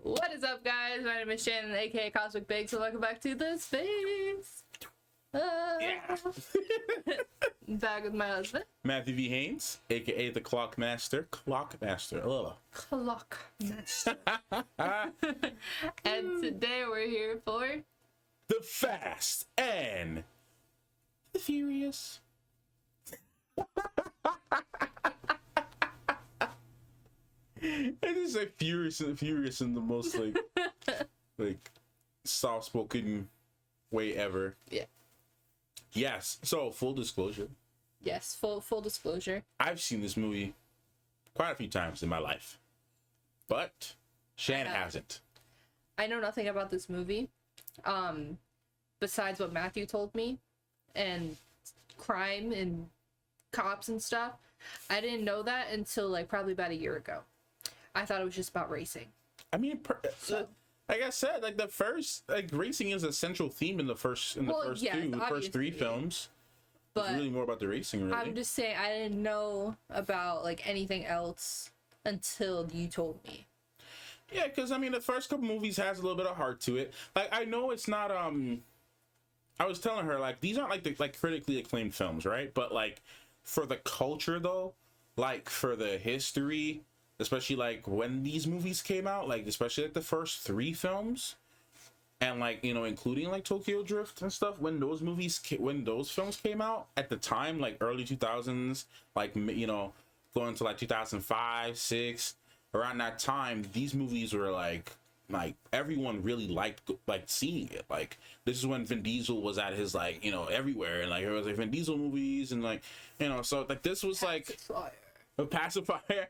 What is up, guys? My name is Shannon, aka Cosmic Big, so welcome back to the space. Yeah. Back with my husband, Matthew V. Haynes, aka the Clock Master. Clock Master. Ugh. Clock Master. And today we're here for The Fast and the Furious. It is like furious in the most like soft-spoken way ever. Yeah. Yes. So full disclosure, yes, full disclosure. I've seen this movie quite a few times in my life, but Shan hasn't. I know nothing about this movie, besides what Matthew told me, and crime and cops and stuff. I didn't know that until like probably about a year ago. I thought it was just about racing. I mean, like I said, like the first, like racing is a central theme in the first first three films. But it's really more about the racing, really. I'm just saying I didn't know about like anything else until you told me. Yeah, because I mean, the first couple movies has a little bit of heart to it. Like I know it's not. I was telling her like these aren't like the critically acclaimed films, right? But like for the culture though, like for the history. Especially like when these movies came out, like especially like the first three films, and like including like Tokyo Drift and stuff. When those films came out at the time, like early 2000s, like going to like 2005, 6, around that time, these movies were like everyone really liked seeing it. Like this is when Vin Diesel was at his like everywhere, and like there was like Vin Diesel movies and like so like this was like. A pacifier.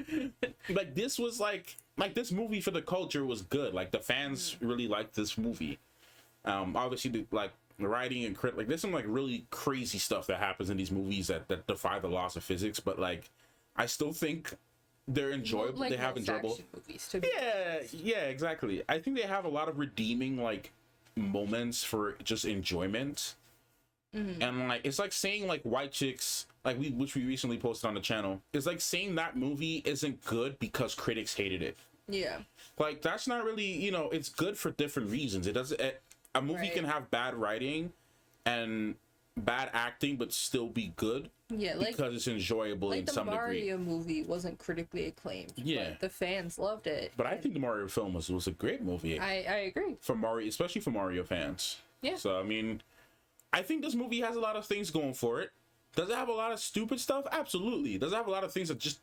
Like this was like this movie for the culture was good. Like the fans really liked this movie. Obviously the writing and like there's some like really crazy stuff that happens in these movies that defy the laws of physics, but like I still think they're enjoyable. Like they have enjoyable movies yeah, exactly. I think they have a lot of redeeming like moments for just enjoyment. And like it's like saying like White Chicks, like which we recently posted on the channel, it's like saying that movie isn't good because critics hated it. Yeah, like that's not really it's good for different reasons. It doesn't a movie can have bad writing and bad acting but still be good. Yeah, like because it's enjoyable in some degree. The Mario movie wasn't critically acclaimed. Yeah, but the fans loved it. But I think the Mario film was a great movie. I agree. For Mario, especially for Mario fans. Yeah. So I mean, I think this movie has a lot of things going for it. Does it have a lot of stupid stuff? Absolutely. Does it have a lot of things that just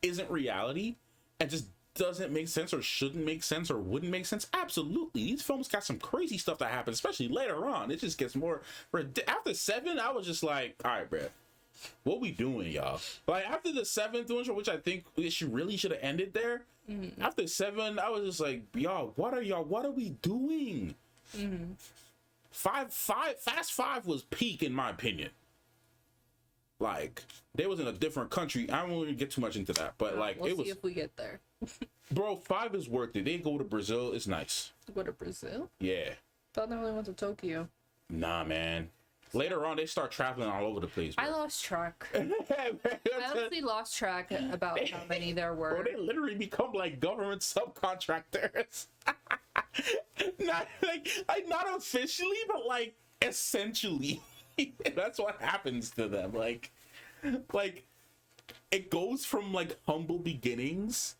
isn't reality and just doesn't make sense or shouldn't make sense or wouldn't make sense? Absolutely. These films got some crazy stuff that happens, especially later on. It just gets more. After 7, I was just like, all right, bro, what we doing, y'all? Like after the 7th one, which I think really should have ended there. After 7, I was just like, y'all, what are we doing? Fast 5 was peak in my opinion. Like they was in a different country. I don't want to get too much into that, but like we'll it was. See if we get there. Bro, 5 is worth it. They go to Brazil. It's nice. Go to Brazil? Yeah. Thought they only went to Tokyo. Nah, man. Later on, they start traveling all over the place. Bro. I lost track. I honestly lost track about how many there were. Bro, they literally become like government subcontractors. not officially, but like essentially. That's what happens to them. Like it goes from like humble beginnings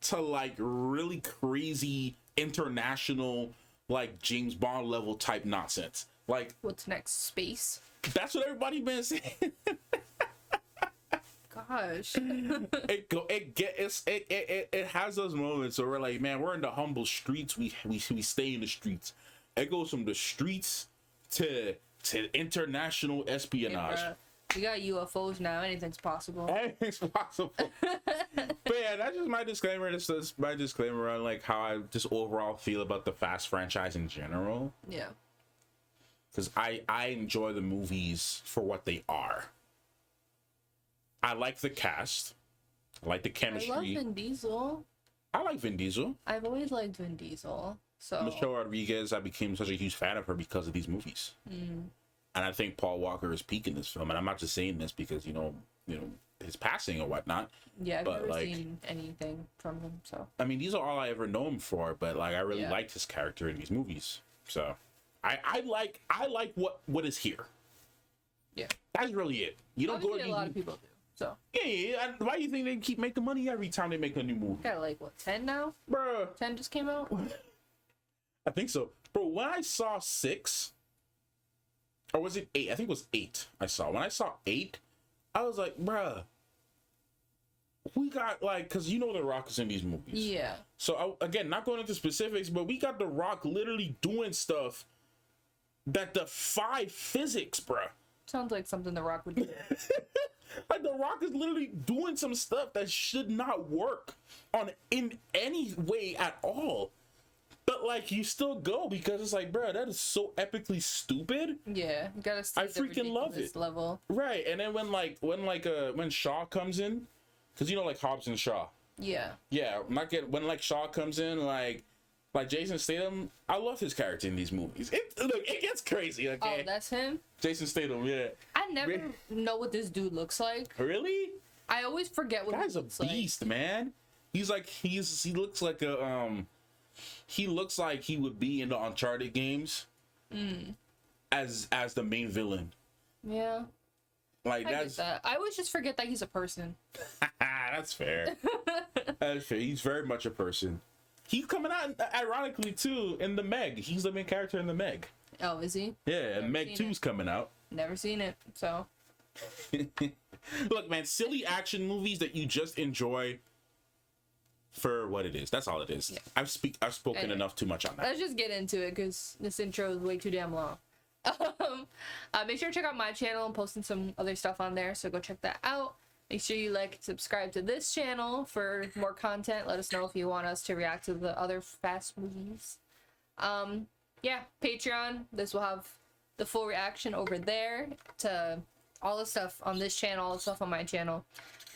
to like really crazy international like James Bond level type nonsense. Like what's next? Space? That's what everybody been saying. Gosh. It has those moments where we're like, man, we're in the humble streets. We stay in the streets. It goes from the streets to international espionage. Yeah, we got UFOs now. Anything's possible. Anything's possible. But yeah, that's just my disclaimer. This is my disclaimer on like how I just overall feel about the Fast franchise in general. Yeah. Because I enjoy the movies for what they are. I like the cast. I like the chemistry. I love Vin Diesel. I like Vin Diesel. I've always liked Vin Diesel. So Michelle Rodriguez, I became such a huge fan of her because of these movies. And I think Paul Walker is peak in this film. And I'm not just saying this because, his passing or whatnot. Yeah, I've But, never like- seen anything from him, so I mean, these are all I ever know him for, but like I really Yeah. liked his character in these movies. So I like what is here. yeah. That's really it. You don't go Obviously, a lot of people do. So yeah. Why do you think they keep making money every time they make a new movie? got like what 10 now? Bruh. 10 just came out. I think so. Bro, when I saw 6, or was it 8? I think it was 8 I saw. When I saw 8, I was like, bruh, we got like, because you know The Rock is in these movies. Yeah. So, again, not going into specifics, but we got The Rock literally doing stuff that defy physics, bruh. Sounds like something The Rock would do. Like, The Rock is literally doing some stuff that should not work in any way at all. But like, you still go because it's like, bro, that is so epically stupid, Yeah, you gotta see I the freaking love ridiculous it. level. right? And then when Shaw comes in, because you know, like Hobbs and Shaw, Yeah. yeah, when like Shaw comes in, like Jason Statham, I love his character in these movies. It gets crazy. Oh, Okay, that's him? Jason Statham, yeah. I never Re- know what this dude looks like. Really? I always forget what Guy's he a looks like. beast, man. He looks like a he looks like he would be in the Uncharted games as the main villain. Yeah. Like I get that's that. I always just forget that he's a person. that's fair. That's fair. He's very much a person. He's coming out ironically too in the Meg. He's the main character in the Meg. Oh, is he? Yeah, and Meg seen 2's coming out. Never seen it. So Look, man, silly action movies that you just enjoy for what it is. That's all it is. Yeah. I've spoken Anyway. enough too much on that. let's just get into it because this intro is way too damn long. Make sure to check out my channel. I'm posting some other stuff on there, so go check that out. Make sure you like and subscribe to this channel for more content. Let us know if you want us to react to the other fast movies. Yeah, Patreon. This will have the full reaction over there to all the stuff on this channel, all the stuff on my channel.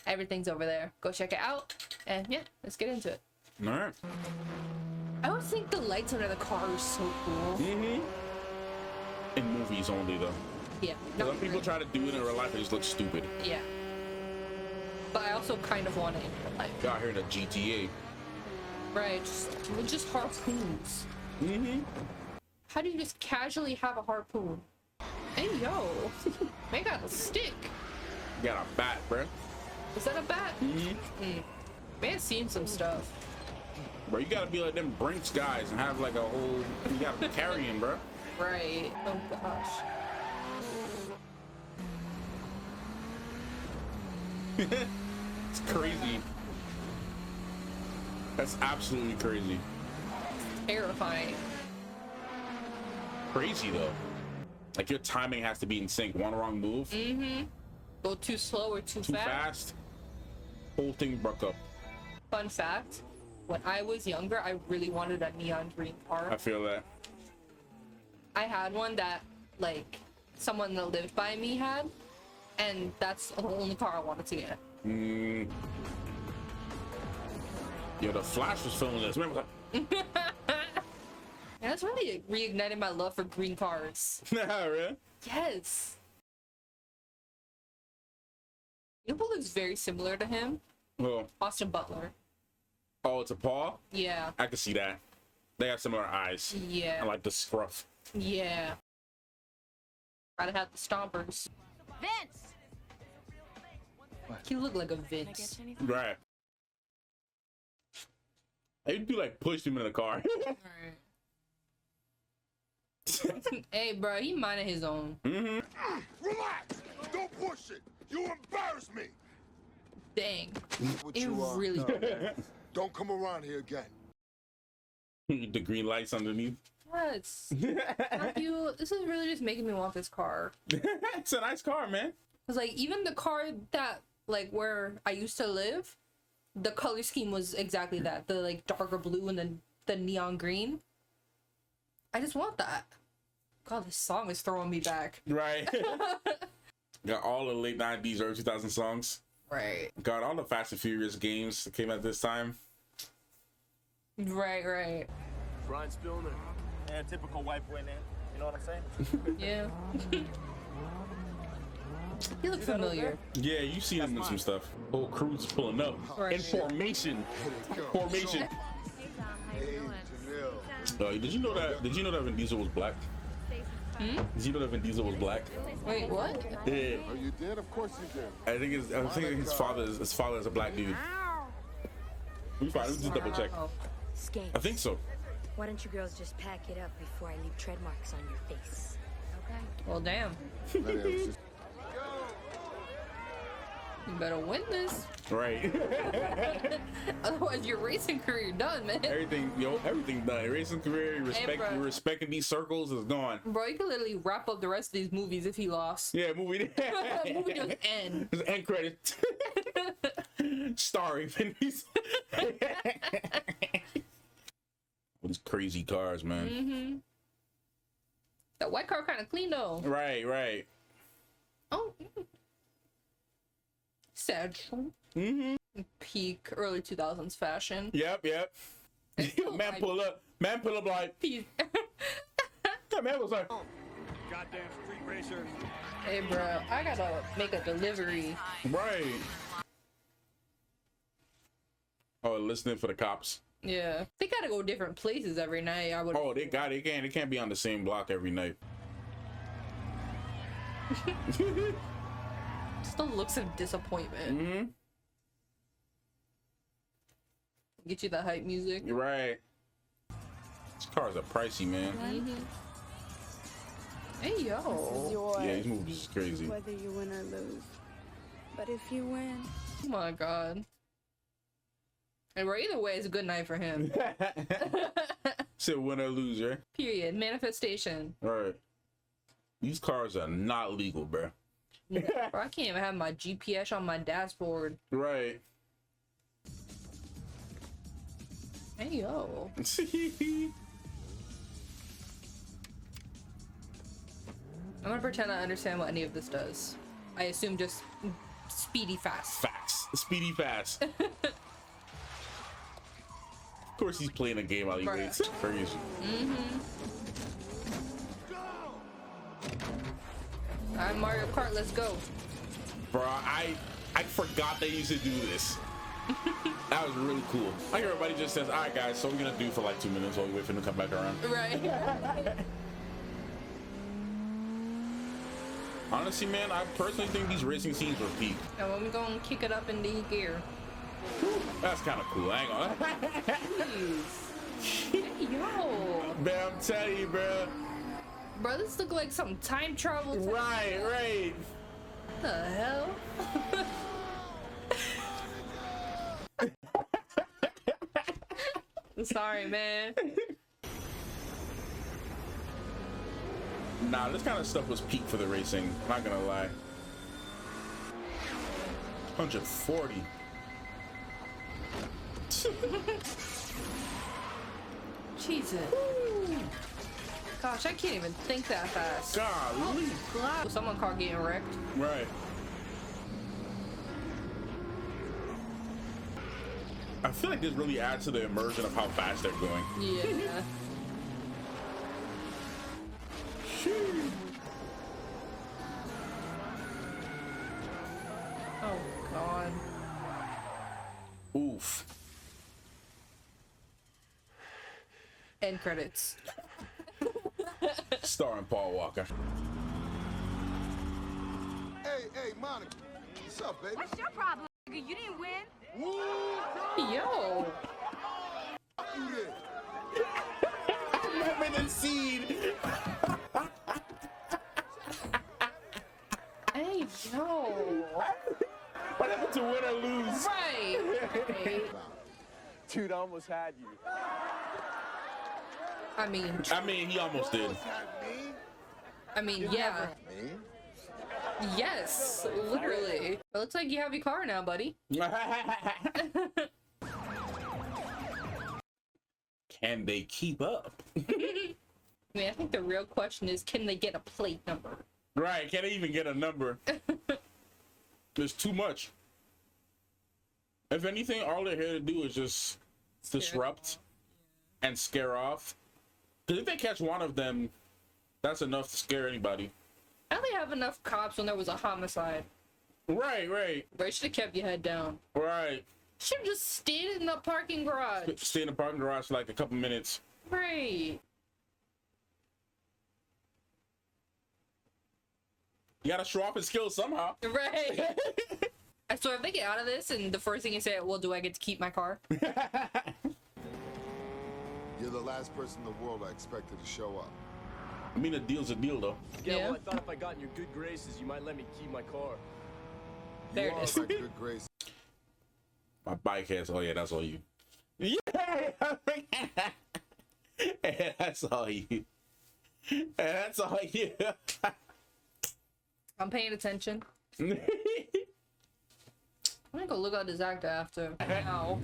Everything's over there. Go check it out. And yeah, let's get into it. All right. I always think the lights under the car are so cool. Mm-hmm. In movies only, though. Yeah. Some people try to do it in real life, it just looks stupid. Yeah. But I also kind of want it in real life. Got here in a GTA. Right. Just harpoons. Mm-hmm. How do you just casually have a harpoon? Hey, yo. They got a stick. Got a bat, bruh. Is that a bat? Mm-hmm. Man's seen some stuff. Bro, you gotta be like them Brinks guys and have like a whole. You gotta be carrying, bruh. Right. Oh, gosh. It's crazy. That's absolutely crazy. Terrifying. Crazy though. Like your timing has to be in sync. One wrong move, Go too slow or too too fast. fast, whole thing broke up. Fun fact. When I was younger, I really wanted a neon green car. I feel that. I had one that, like, someone that lived by me had, and that's the only car I wanted to get. Mm. Yo, the Flash was filming this. Remember And that's really reignited my love for green cars. that? Really? Yes. You know who looks very similar to him? Well, Austin Butler. oh, it's a paw. Yeah. I can see that. They have similar eyes. Yeah. I like the scruff. Yeah. Gotta have the stompers. Vince! He looked like a Can I get Vince. you anything? Right. They'd be like pushed him in the car. Hey, bro, he minded his own. Relax! Don't push it! You embarrass me! Dang. What It you are. really. Don't come around here again. The green lights underneath. Yes. This is really just making me want this car. It's a nice car, man. Cause like even the car that like where I used to live, the color scheme was exactly that. The like darker blue and then the neon green. I just want that. God, this song is throwing me back. Right. Got all the late 90s, early 2000 songs. Right. Got all the Fast and Furious games that came at this time. Right. Brian Spillner. Yeah, typical white boy name. You know what I'm saying? Yeah. He looks familiar. Yeah, you see him in some stuff. Whole crew's pulling up. Right. In formation. Formation. Hey Tom, how you doing? Did you know that Vin Diesel was black? Did you know that Vin Diesel was black? Wait, what? Yeah. Oh, you did? Of course you did. I think his father is a black dude. We fine. Let's just double check. Oh. Skank, I think so. why don't you girls just pack it up before I leave tread marks on your face? Okay. Well, damn. That is just- You better win this. Right. Otherwise, your racing career done, man. everything done. Racing career, bro. respecting these circles is gone. Bro, you could literally wrap up the rest of these movies if he lost. Yeah, movie. Movie just end. Just end credit. Starring Vin Diesel. These crazy cars, man. Mm-hmm. That white car kind of clean though. Right. Oh. Sad. Mm-hmm. Peak early 2000s fashion. Yep. Man pull up like Peak. that man was like, Goddamn street racer. Hey, bro, I gotta make a delivery. right. Oh, listening for the cops. Yeah, they gotta go different places every night. I would. Oh, they can't be on the same block every night. Still looks of disappointment. Mm-hmm. Get you the hype music. You're right. These cars are pricey, man. Hey yo. Your Yeah, these movies is crazy. whether you win or lose. But if you win, Oh my god. And well, either way, it's a good night for him. Said win or lose, right? Period. Manifestation. Right. These cars are not legal, bro. Bro, I can't even have my GPS on my dashboard. Right. Hey yo. I'm gonna pretend I understand what any of this does. I assume just speedy fast. Fast. Speedy fast. Of course he's playing a game while he Bruh. waits. Crazy. Alright, Mario Kart, let's go. Bro, I forgot they used to do this. That was really cool. Like everybody just says, all right guys, so we're gonna do for like 2 minutes while we wait for them to come back around. Right. Honestly, man, I personally think these racing scenes were peak. Now when we gonna kick it up in the gear. That's kind of cool. I ain't gonna. Jeez. Hey yo. Man, I'm telling you, bro. Bro, this look like some time travel. Right. What the hell? Sorry, man. Nah, this kind of stuff was peak for the racing. Not gonna lie. 140. Jesus. Gosh, I can't even think that fast. Golly. God. Someone car getting wrecked. Right. I feel like this really adds to the immersion of how fast they're going. Yeah. Oh God. Oof. End credits. Starring Paul Walker. Hey, Monica. What's up, baby? What's your problem, nigga? You didn't win. Woo! Yo. You did. Remember the scene. Hey, yo. What happened to win or lose? Right. Dude, I almost had you. I mean, He almost did. Almost had me. yeah. Me? Yes, literally. It looks like you have your car now, buddy. Can they keep up? I mean, I think the real question is, can they get a plate number? Right, can't they even get a number? There's too much. If anything, all they're here to do is just disrupt and scare off. Because if they catch one of them, that's enough to scare anybody. I only have enough cops when there was a homicide. Right, right, Bro, you should have kept your head down. right. Should have just stayed in the parking garage. Stay in the parking garage for like a couple minutes. Right. You gotta show off his skills somehow. Right. So if they get out of this and the first thing you say, well, do I get to keep my car? You're the last person in the world I expected to show up. I mean, a deal's a deal, though. Yeah, Yeah. well, I thought if I got in your good graces, you might let me keep my car. There You it are is. my good grace. My bike has. Oh yeah, that's all you. Yeah, that's all you. That's all you. I'm paying attention. I'm gonna go look at this actor after. Now.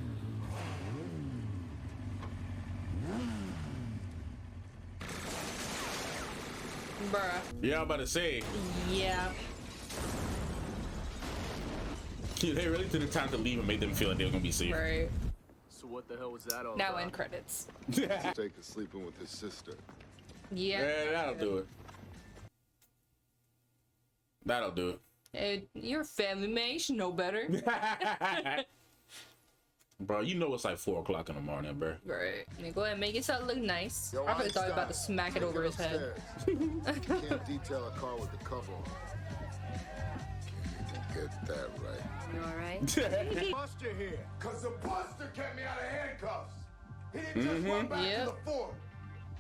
Bruh. Yeah, I'm about to say. Yeah. They really took the time to leave and made them feel like they were gonna be safe. Right. So what the hell was that all Now about? end credits. Take is sleeping with his sister. Yeah. Yeah, that'll do it. That'll do Hey, you're a family man. You should know better. it. Bro, you know it's like 4 o'clock in the morning, bro. Right. Now go ahead and make yourself look nice. Yo, I really thought you were about to Einstein, smack it take over his head. upstairs. You can't detail a car with the cover on. Can't even get that right. You alright? Buster here. Cause the Buster kept me out of handcuffs. He didn't just run back Yep. to the fort.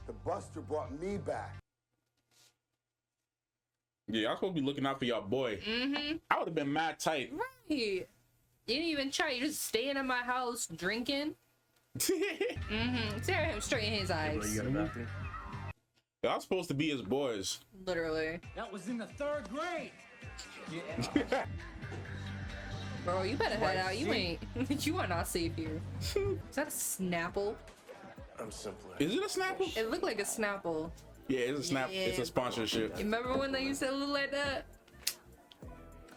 The Buster brought me back. Yeah, I'm supposed to be looking out for y'all boy. Mm-hmm. I would have been mad tight. Right. You didn't even try. You just staying in my house drinking. Mm-hmm. Stare at him straight in his eyes. You got a bathroom? Y'all supposed to be his boys. Literally. That was in the 3rd grade. Bro, you better head out. You ain't. You are not safe here. Is that a Snapple? I'm simpler. Is it a Snapple? It looked like a Snapple. Yeah, it's a snap. It's a sponsorship. You remember when they used to look like that?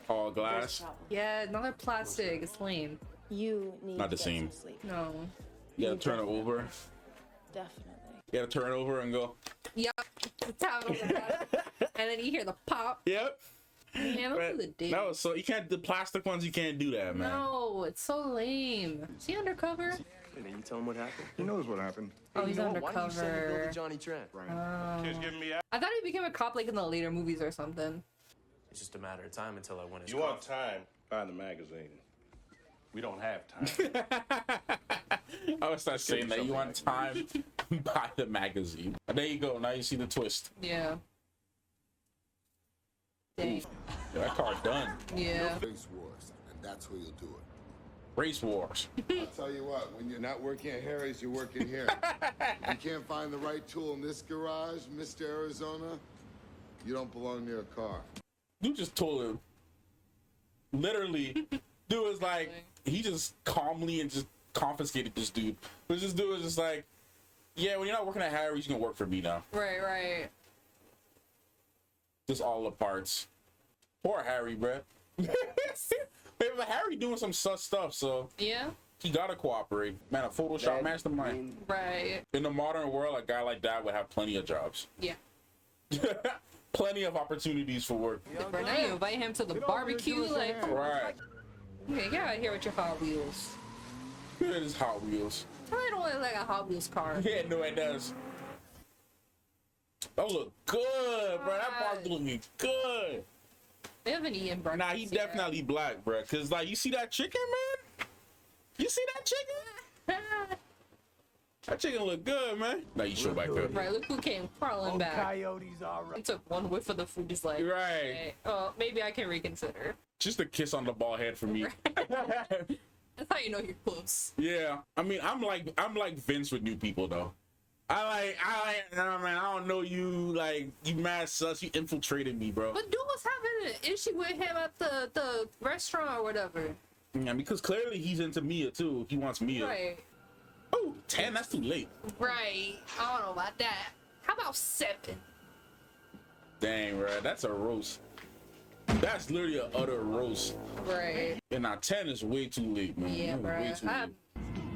All glass. Yeah, another plastic. It's lame. You need Not the to get same. some sleep. No. You gotta turn it over. Definitely. You gotta turn it over and go. Yep. The towel on the back. And then you hear the pop. Yep. Man, those are the days. That was so you can't the plastic ones. You can't do that, man. No, it's so lame. Is he undercover? Hey, did you tell him what happened? He knows what happened. Oh, Hey, he's you know what? Why don't you send the bill undercover. to Johnny Trent? I thought he became a cop like in the later movies or something. It's just a matter of time until I win his You want time? Find the magazine. We don't have time. I would start saying that. You want time? Buy the magazine. There you go. Now you see the twist. Yeah. Dang. Yeah, that car done. Yeah. Race wars, and that's where you'll do it. Race wars. I'll tell you what, when you're not working at Harry's, you're working here. You can't find the right tool in this garage, Mr. Arizona, you don't belong near a car. You just told him. Literally, dude was like, he just calmly and just confiscated this dude. But this dude was just like, yeah, when you're not working at Harry's, you can work for me now. Right, right. Just all the parts. Poor Harry, bruh. But Harry doing some sus stuff, so Yeah. he gotta cooperate. Man, a Photoshop mastermind. Right. In the modern world, a guy like that would have plenty of jobs. Yeah. Plenty of opportunities for work. But now you invite him to the barbecue, like, Right. okay, get out of here with your Hot Wheels. It is Hot Wheels. Tell me it don't look like a Hot Wheels car. Yeah, no, it does. That look good, bro. That barbecue looking good. They haven't eaten breakfast Nah, he yet. definitely black, bro. Cause like, you see that chicken, man? You see that chicken? That chicken look good, man. Now you show back up. Right, look who came crawling back. Coyotes are He took one whiff of the food, just like, Right. okay, oh, maybe I can reconsider. Just a kiss on the bald head for me. That's how you know you're close. Yeah, I mean, I'm like Vince with new people though. I man, I don't know you, like, you mad sus, you infiltrated me, bro. But dude was having an issue with him at the restaurant or whatever. Yeah, because clearly he's into Mia too. He wants Mia. Right. Oh, 10, that's too late. Right. I don't know about that. How about 7? Dang, bro, that's a roast. That's literally an utter roast. Right. And now 10 is way too late, man. Yeah, That was bro. way too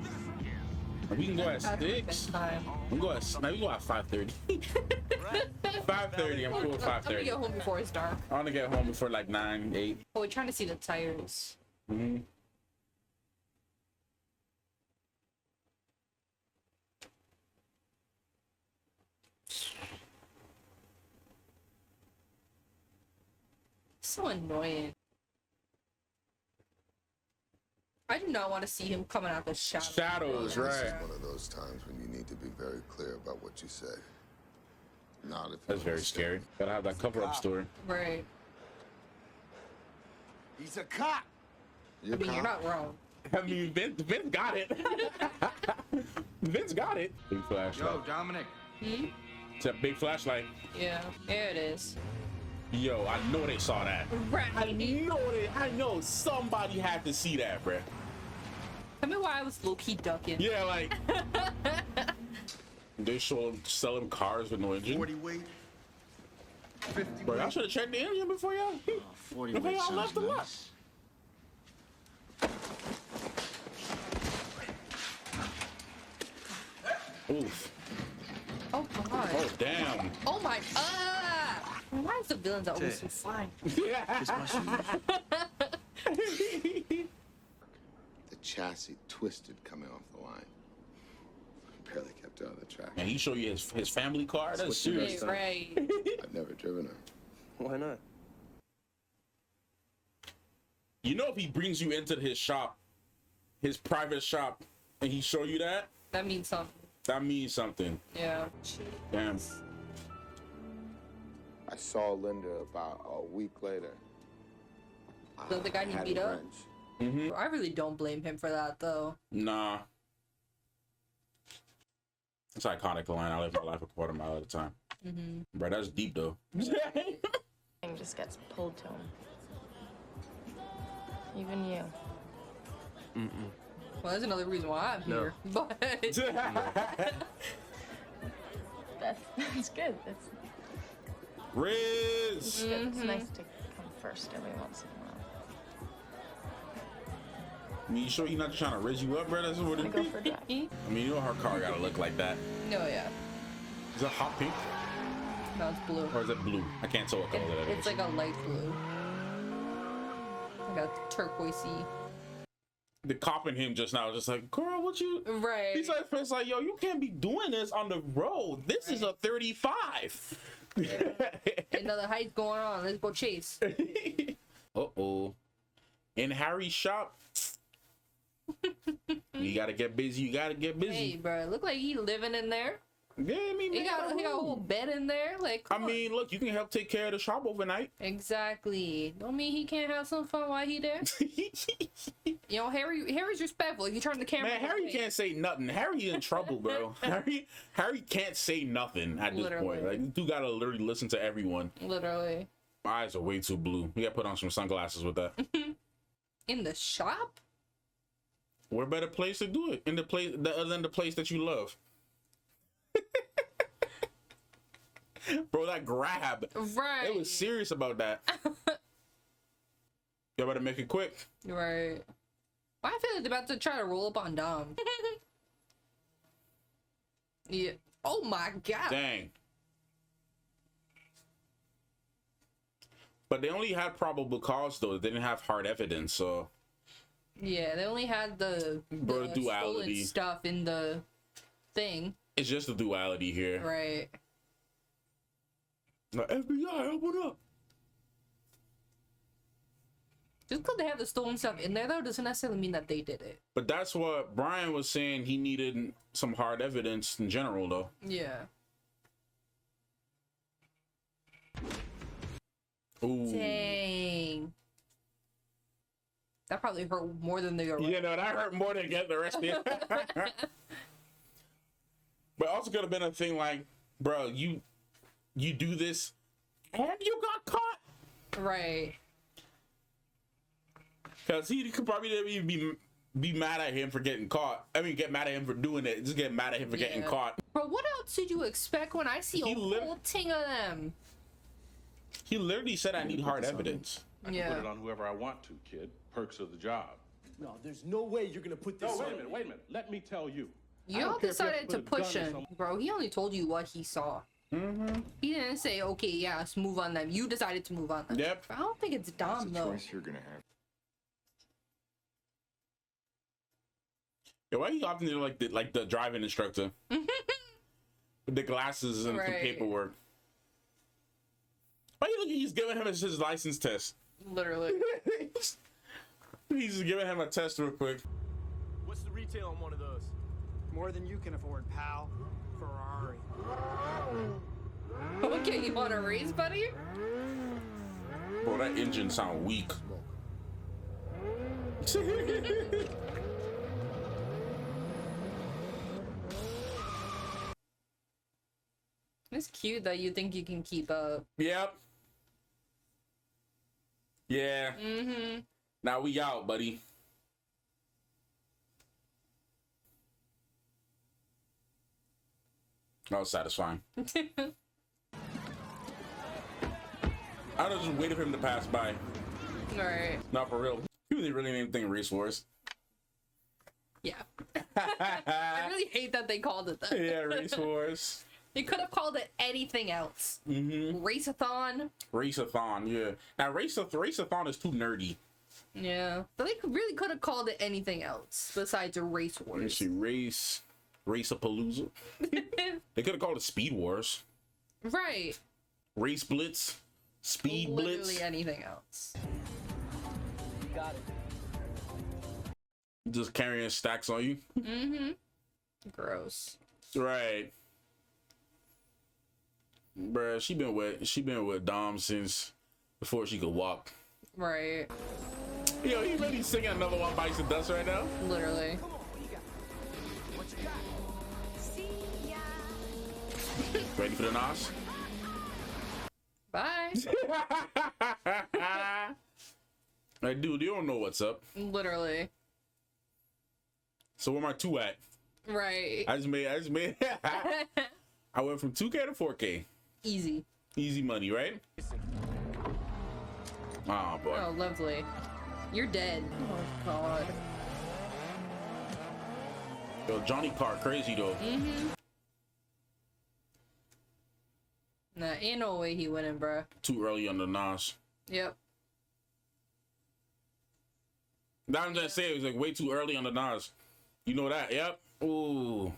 late. We can go at 6. We can go at 5:30. 5:30. I'm cool with I'm gonna 5:30. get home before it's dark. I want to get home before like 9, 8. Oh, we're trying to see the tires. Mm-hmm. So annoying. I do not want to see him coming out the shadows. Shadows, This right? is one of those times when you need to be very clear about what you say. Not if you That's very understand. scary. Gotta have that cover-up story. Right. He's a cop. I mean, you're not wrong. I mean, Vince got it. Vince got it. Big flashlight. Yo, Dominic. It's a big flashlight. Yeah, there it is. Yo, I know they saw that. Right. I know somebody had to see that, bruh. Tell me why I was low-key ducking. Yeah, like they show them selling cars with no engine. 40 weight. 50 Bro, y'all weight. should have checked the engine before y'all. 40 Before weight y'all sounds left the lot. nice. Oof. Oh god. Oh damn. Oh my. Why is the villains always so fine? The chassis twisted coming off the line. Barely kept out of the track. And he show you his family car. That's what you serious. Right. I've never driven her. Why not? You know, if he brings you into his shop, his private shop, and he show you that, That means something. that means something. Yeah. Damn. I saw Linda about a week later. The other guy he Had beat a up? wrench. Mm-hmm. I really don't blame him for that though. Nah. It's iconic line. I live my life a quarter mile at a time. Mm-hmm. Bro, that's deep though. Thing just gets pulled to him. Even you. Well, that's another reason why I'm No. here. But That's good. That's Riz! good. It's nice to come first every once in a while. I mean, you sure you're not trying to riz you up, bro? That's what I it go be. for a drive. I mean, you know her car gotta look like that. no, yeah. Is it hot pink No, it's blue. or is it blue? I can't tell what color that It's is. like a light blue. Like a turquoisey. The cop in him just now, just like, girl, what you? Right. He's like, it's like, yo, you can't be doing this on the road. This is a 35. Another heist going on. Let's go chase. Uh-oh. In Harry's shop, you gotta get busy. You gotta get busy. Hey, bro, look like he living in there. Yeah, I mean, He got a whole bed in there. Like, I come on. mean, look, you can help take care of the shop overnight. Exactly. Don't mean he can't have some fun while he there. You know, Harry's respectful. He turned the camera. Man, Harry away. can't say nothing. Harry in trouble, bro. Harry can't say nothing at this Literally. point. Like, you do gotta literally listen to everyone. Literally. My eyes are way too blue. You gotta put on some sunglasses with that. In the shop? What a better place to do it in the place other than the place that you love. Bro, that grab. Right. It was serious about that. Y'all better make it quick. Right. Why I feel like they're about to try to roll up on Dom. Yeah. Oh my god. Dang. But they only had probable cause though. They didn't have hard evidence, so Yeah, they only had the Bro, stolen duality. stuff in the thing. it's just a duality here. Right. The FBI, open up. Just because they have the stolen stuff in there, though, doesn't necessarily mean that they did it. But that's what Brian was saying. He needed some hard evidence in general, though. Yeah. Ooh. Dang. That probably hurt more than the arrest. You know, that hurt more than getting arrested. But also could have been a thing like, bro, you do this and you got caught. Right. Because he could probably never even be mad at him for getting caught. I mean, get mad at him for doing it. Just get mad at him for getting Yeah. caught. Bro, what else did you expect when I see a whole ting of them? He literally said, I need hard evidence. I can put it on whoever I want to, kid. Perks of the job. No, there's no way you're gonna put this No, on wait a minute. Let me tell you. Y'all decided to push him, bro. He only told you what he saw. He didn't say, okay, yeah, let's move on them. You decided to move on them. Yep. I don't think it's Dom, though. You're gonna have. Yeah, why are you opting to like the driving instructor? With the glasses and some paperwork. Why you looking? He's giving him his license test. Literally. He's just giving him a test real quick. What's the retail on one of those? More than you can afford, pal. Ferrari. Okay, you want a race, buddy? Bro, that engine sound weak. It's cute that you think you can keep up. Yep. Yeah. Now we out, buddy. That was satisfying. I just waited for him to pass by. Alright. Not for real. He wasn't really anything Race Wars. Yeah. I really hate that they called it that. Yeah, Race Wars. They could have called it anything else. Race-a-thon. Race-a-thon, yeah. Now, Race-a-thon is too nerdy. Yeah. But they really could have called it anything else besides a Race Wars. Let's see, Race-a-palooza. They could have called it Speed Wars. Right. Race Blitz. Speed Blitz. Literally anything else. Got it. Just carrying stacks on you. Gross. Right. Bruh, she been with Dom since before she could walk. Right. Yo, he really singing Another One Bites the Dust right now? Literally. Ready for the Nas? Bye. Like, dude, you don't know what's up. Literally. So where my 2 at? Right. I just made I went from 2K to 4K. Easy. Easy money, right? Oh boy. Oh, lovely. You're dead. Oh god. Yo, Johnny Carr crazy though. Nah, ain't no way he winning, bruh. Too early on the Nas. Yep. I'm just saying, it was like way too early on the Nas. You know that? Yep. Ooh.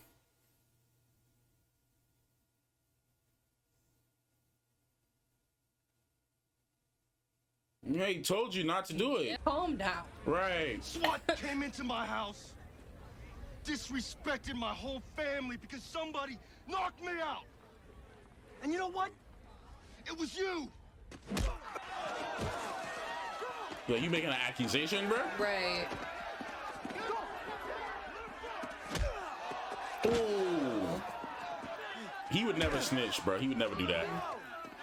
Yeah, he told you not to do it. Calm down. Right. SWAT came into my house, disrespected my whole family because somebody knocked me out. And you know what? It was you. Yo, you making an accusation, bro? Right. Ooh. He would never snitch, bro. He would never do that.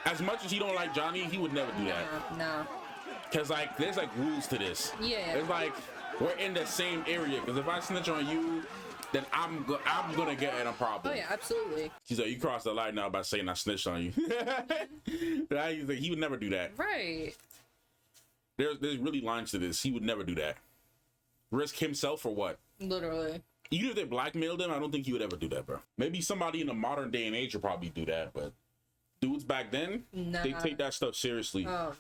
As much as he don't like Johnny, he would never do that. No. Cause like there's like rules to this. Yeah. It's like we're in the same area. Cause if I snitch on you, then I'm gonna get in a problem. Oh yeah, absolutely. She's like, you crossed the line now by saying I snitched on you. He's like, he would never do that. Right. There's really lines to this. He would never do that. Risk himself for what? Literally. Even if they blackmailed him, I don't think he would ever do that, bro. Maybe somebody in the modern day and age would probably do that, but dudes back then, nah. They take that stuff seriously. Oh.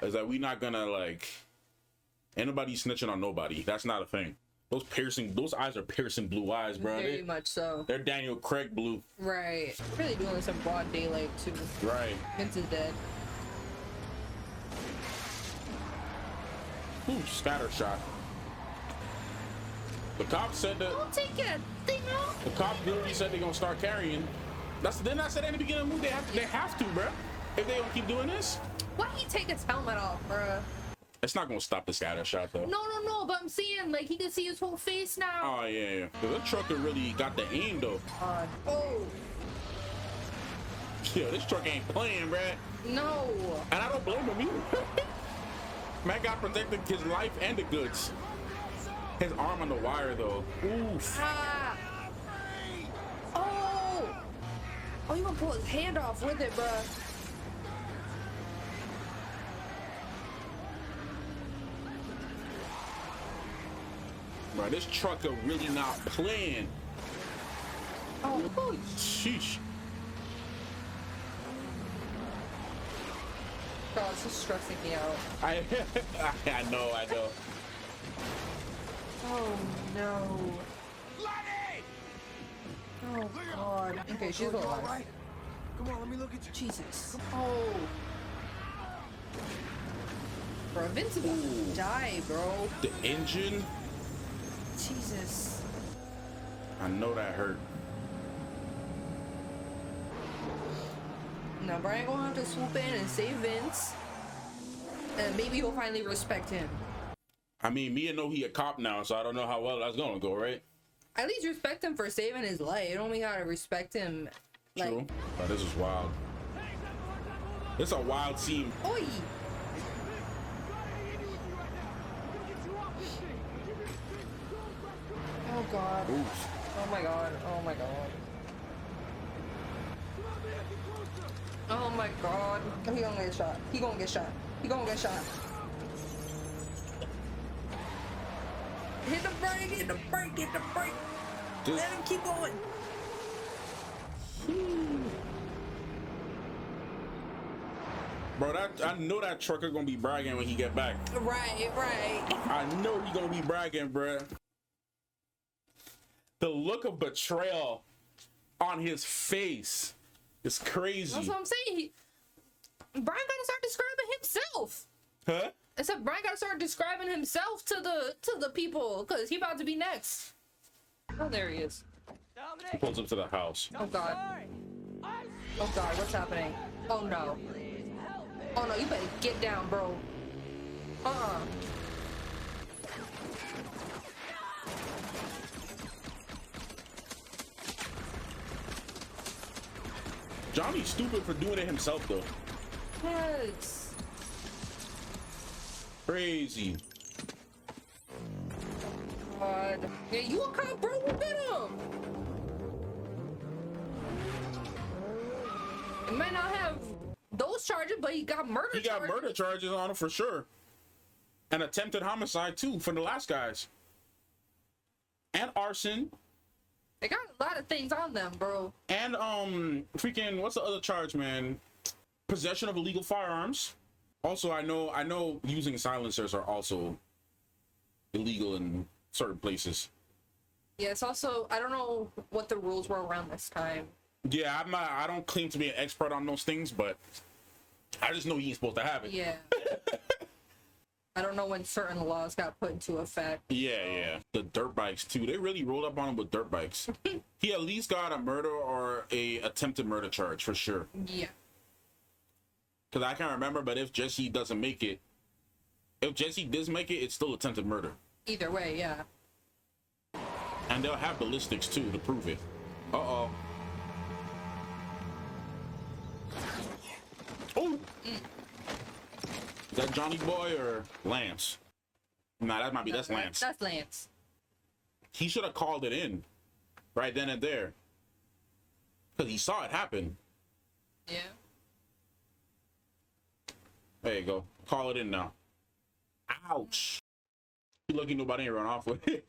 It's like, we not gonna like, ain't nobody snitching on nobody. That's not a thing. Those eyes are piercing blue eyes, bro. Very much so. They're Daniel Craig blue. Right. Really doing this in broad daylight too. Right. Vince is dead. Ooh, scatter shot. The cops said that. Don't take that thing off. The cops literally said they're gonna start carrying. Then I said at the beginning of the movie they have to, bro. If they don't keep doing this. Why he take his helmet off, bruh? It's not gonna stop the scatter shot though. No, but I'm seeing like he can see his whole face now. Oh yeah. The trucker really got the aim though. Oh. Yo, this truck ain't playing, bruh. No. And I don't blame him either. Man got protected his life and the goods. His arm on the wire though. Oof. Ah. Oh. Oh, you gonna pull his hand off with it, bruh. Bro, this trucker really not playing. Oh, sheesh. God, this is stressing me out. I know. Oh no. Oh God. Okay, she's alive. Right. Come on, let me look at you. Jesus. Oh. Bro, Vince about to die, bro. The engine. Jesus. I know that hurt. Now Brian gonna have to swoop in and save Vince, and maybe he'll finally respect him. I mean, Mia know he a cop now, so I don't know how well that's gonna go, right? At least respect him for saving his life. You don't mean gotta respect him. Like, True. Oh, this is wild. It's a wild scene. Oi! Oh God. Oof. Oh my God. Oh my God. Oh my God. He gonna get shot. He gonna get shot. He gonna get shot. Hit the brake, hit the brake, hit the brake. Let him keep going. Bro, I know that trucker gonna be bragging when he get back. Right. I know he gonna be bragging, bruh. The look of betrayal on his face is crazy. That's what I'm saying. Brian gotta start describing himself. Huh? I said Brian gotta start describing himself to the people, cause he about to be next. Oh, there he is. He pulls up to the house. Oh God. Oh God, what's happening? Oh no. Oh no, you better get down, bro. Johnny's stupid for doing it himself, though. Yes. Crazy. God. Yeah, you a cop, bro. We'll get him. He might not have those charges, but he got murder charges. He got murder charges on him for sure. And attempted homicide, too, for the last guys. And arson. They got a lot of things on them, bro. And, freaking, what's the other charge, man? Possession of illegal firearms. Also, I know using silencers are also illegal in certain places. Yeah, it's also, I don't know what the rules were around this time. Yeah, I don't claim to be an expert on those things, but I just know you ain't supposed to have it. Yeah. I don't know when certain laws got put into effect. Yeah. The dirt bikes too. They really rolled up on him with dirt bikes. He at least got a murder or a attempted murder charge for sure. Yeah. Because I can't remember, but if Jesse doesn't make it, if Jesse does make it, it's still attempted murder. Either way, yeah. And they'll have ballistics too to prove it. Uh-oh. Oh! Is that Johnny Boy or Lance? Nah, that might be, that's Lance. That's Lance. He should have called it in right then and there. Because he saw it happen. Yeah. There you go. Call it in now. Ouch. You lucky nobody ain't run off with it.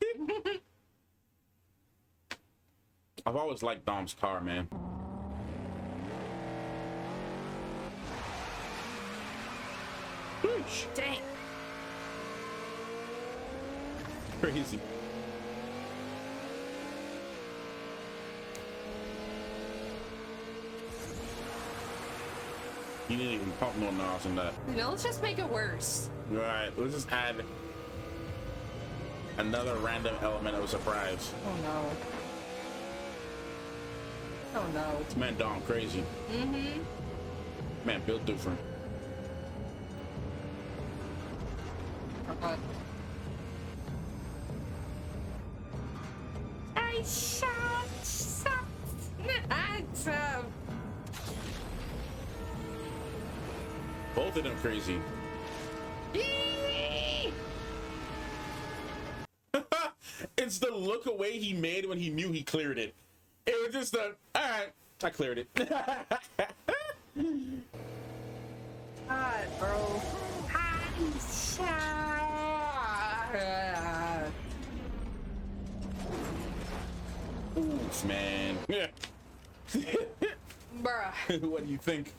I've always liked Dom's car, man. Dang. Crazy. You didn't even pump no knobs in that. You know, let's just make it worse. Right, let's just add another random element of a surprise. Oh no. Oh no. Man, Dom crazy. Mm-hmm. Man, built different. I shot. Both of them crazy. It's the look away he made when he knew he cleared it. It was just a, all right, I cleared it. God, bro. Ooh. Thanks, man. Yeah. Bruh. What do you think?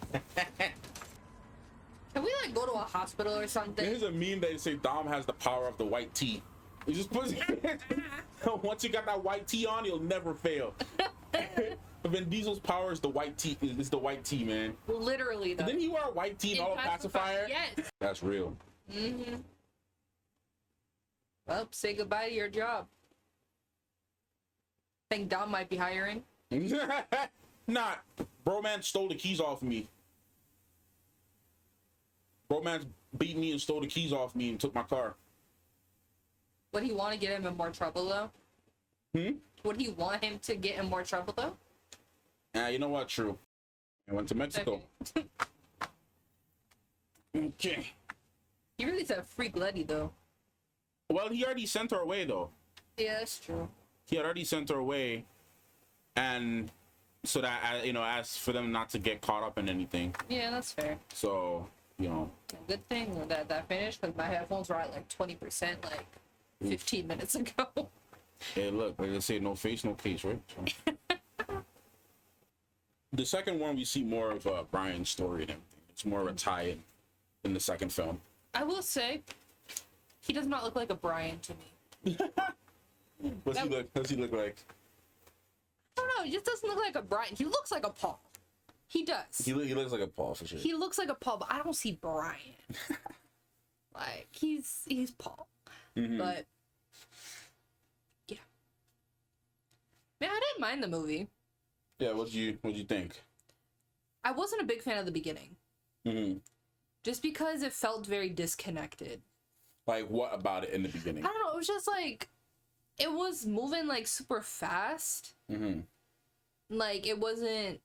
Can we like go to a hospital or something? There's a meme that say Dom has the power of the white tea. You just put once you got that white tea on, you'll never fail. Vin Diesel's power is the white tea. Is the white tea, man. Literally, though. Didn't he wear a white tea and all pacifier? Yes. That's real. Mm-hmm. Well, say goodbye to your job. Think Dom might be hiring. Nah, bro man stole the keys off me. Bro man beat me and stole the keys off me and took my car. Would he want to get him in more trouble though? Would he want him to get in more trouble though? You know what? True. I went to Mexico. Okay. He really said freak Letty though. Well, he already sent her away though. Yeah, that's true. He had already sent her away, and so that as for them not to get caught up in anything. Yeah, that's fair. So Good thing that finished because my headphones were at like 20% like 15 minutes ago. Hey, look, like they say, no face, no case, right? So. The second one, we see more of Brian's story and everything. It's more of a tie in the second film. I will say, he does not look like a Brian to me. What's he look like? I don't know. He just doesn't look like a Brian. He looks like a Paul. He does. He looks like a Paul for sure. He looks like a Paul, but I don't see Brian. Like he's Paul, but yeah. Man, I didn't mind the movie. Yeah, what'd you think? I wasn't a big fan of the beginning. Just because it felt very disconnected. Like what about it in the beginning? I don't know. It was just like it was moving like super fast. Like it wasn't.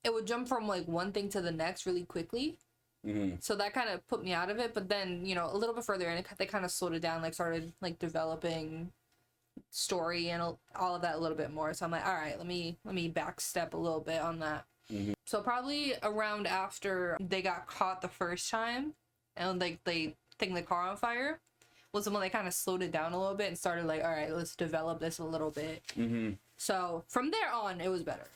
It would jump from like one thing to the next really quickly. So that kind of put me out of it. But then, a little bit further in, they kind of slowed it down, like started like developing story and all of that a little bit more. So I'm like, all right, let me backstep a little bit on that. So probably around after they got caught the first time and like they think the car on fire was the one they kind of slowed it down a little bit and started like, all right, let's develop this a little bit. So from there on, it was better.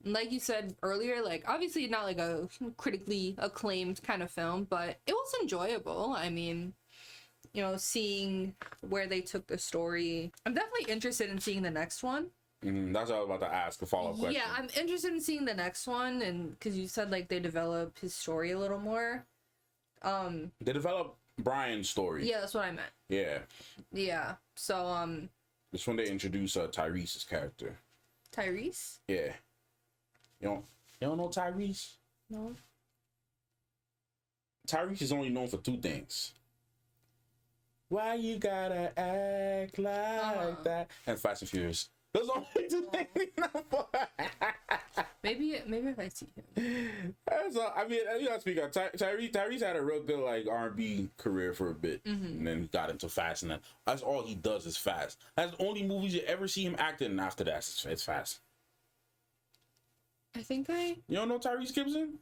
Like you said earlier, like obviously not like a critically acclaimed kind of film, but it was enjoyable. I mean, seeing where they took the story. I'm definitely interested in seeing the next one. That's what I was about to ask, a follow-up question. Yeah, I'm interested in seeing the next one, and because you said like they develop his story a little more. They develop Brian's story. Yeah, that's what I meant. Yeah. Yeah. So this one they introduce Tyrese's character. Tyrese? Yeah. You don't know Tyrese? No. Tyrese is only known for two things. Why you gotta act like that? And Fast and Furious. Those are only two things he's known for. Maybe if I see him. So, I mean, you gotta speak up. Tyrese had a real good like R&B career for a bit, and then he got into Fast, and that's all he does is Fast. That's the only movies you ever see him acting, and after that, it's Fast. I think You don't know Tyrese Gibson?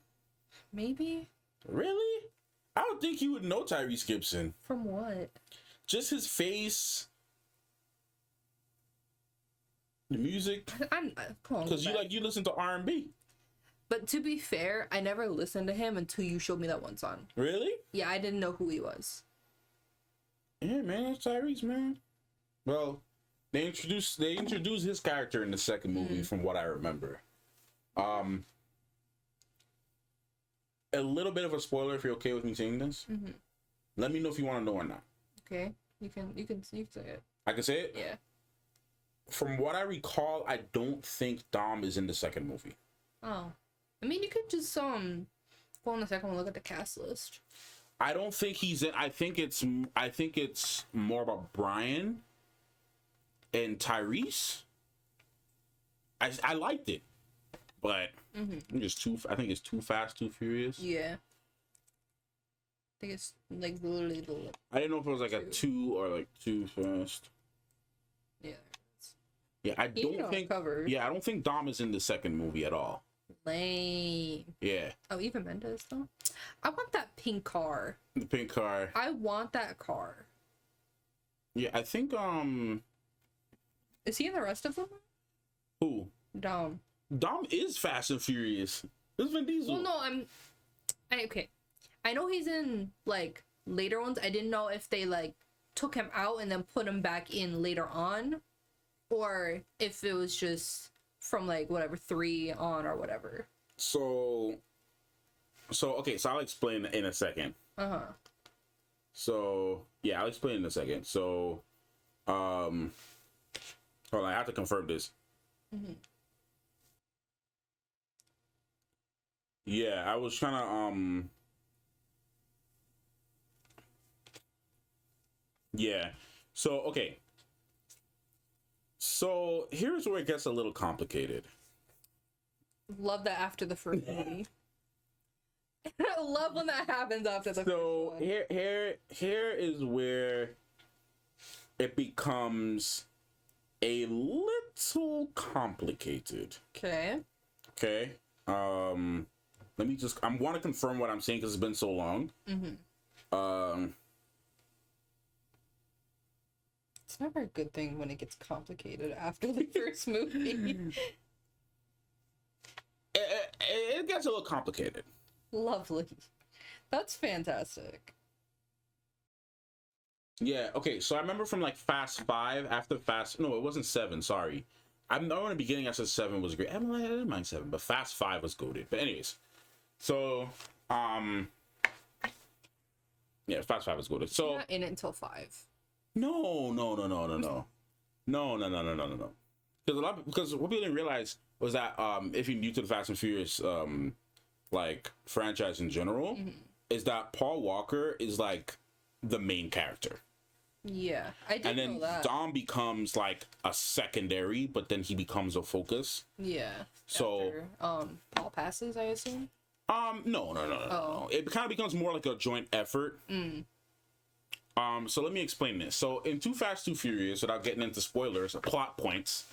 Maybe. Really? I don't think you would know Tyrese Gibson. From what? Just his face. The music. Because you listen to R&B. But to be fair, I never listened to him until you showed me that one song. Really? Yeah, I didn't know who he was. Yeah, man, it's Tyrese, man. Well, they introduced his character in the second movie, from what I remember. A little bit of a spoiler if you're okay with me saying this. Let me know if you want to know or not. Okay, you can say it. I can say it? Yeah. From what I recall, I don't think Dom is in the second movie. Oh, I mean, you could just go on the second one, look at the cast list. I don't think he's in. I think it's more about Brian and Tyrese. I liked it, but I think it's too fast, too furious. Yeah. I think it's like literally the. I didn't know if it was like a 2 or like too fast. Yeah. Yeah, I don't think. Yeah, I don't think Dom is in the second movie at all. Lame. Yeah. Oh, Eva Mendes though. I want that pink car. The pink car. I want that car. Yeah, I think Is he in the rest of them? Who? Dom. Dom is Fast and Furious. This is Vin Diesel. Well, no, okay. I know he's in like later ones. I didn't know if they like took him out and then put him back in later on, or if it was just from like whatever 3 on or whatever. So okay, so I'll explain in a second. So yeah, I'll explain in a second. So hold on, I have to confirm this. Yeah, I was trying to yeah. So okay. So here's where it gets a little complicated. Love that after the first movie. I love when that happens after the first one. Here is where it becomes a little complicated. Okay. Let me just, I want to confirm what I'm saying because it's been so long. It's never a good thing when it gets complicated after the first movie. It gets a little complicated. Lovely. That's fantastic. Yeah, okay, so I remember from like Fast 5, after Fast, no, it wasn't 7, sorry. I know in the beginning I said 7 was great. I didn't mind 7, but Fast 5 was goated. But anyways, so, yeah, Fast 5 was goated. So, you're not in it until 5. No. Because what people didn't realize was that if you're new to the Fast and Furious like franchise in general, is that Paul Walker is like the main character. Yeah, I didn't know that. And then Dom becomes like a secondary, but then he becomes a focus. Yeah. So after, Paul passes, I assume. No. It kind of becomes more like a joint effort. So let me explain this. So in Too Fast, Too Furious, without getting into spoilers, plot points,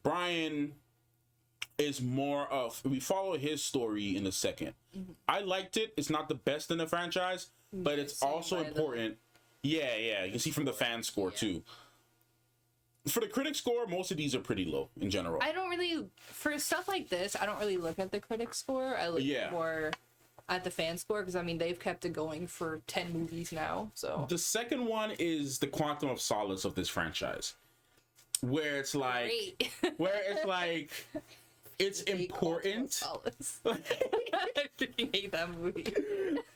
Brian is more of, we follow his story in a second. I liked it. It's not the best in the franchise, but it's also important. Yeah, you can see from the fan score too. For the critic score, most of these are pretty low in general. I don't really, for stuff like this, I don't really look at the critic score. I look more at the fan score, because I mean they've kept it going for 10 movies now. So the second one is the quantum of solace of this franchise, where it's like it's important. I freaking hate that movie.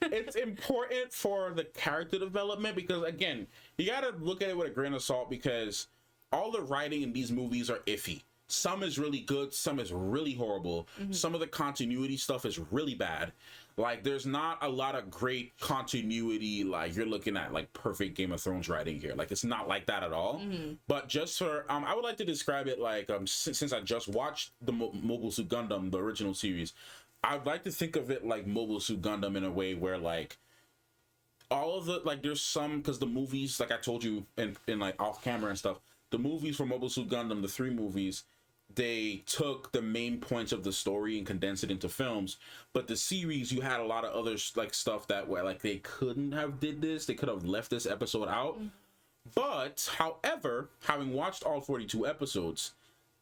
It's important for the character development, because again, you gotta look at it with a grain of salt, because all the writing in these movies are iffy. Some is really good, some is really horrible. Some of the continuity stuff is really bad. Like, there's not a lot of great continuity, like you're looking at like perfect Game of Thrones writing here. Like, it's not like that at all. But just for I would like to describe it like since I just watched the Mobile Suit Gundam, the original series, I'd like to think of it like Mobile Suit Gundam in a way where like all of the, like, there's some, because the movies, like I told you in like off camera and stuff, the movies for Mobile Suit Gundam, the 3 movies, they took the main points of the story and condensed it into films. But the series, you had a lot of other like stuff that where like they couldn't have did this, they could have left this episode out. But however, having watched all 42 episodes,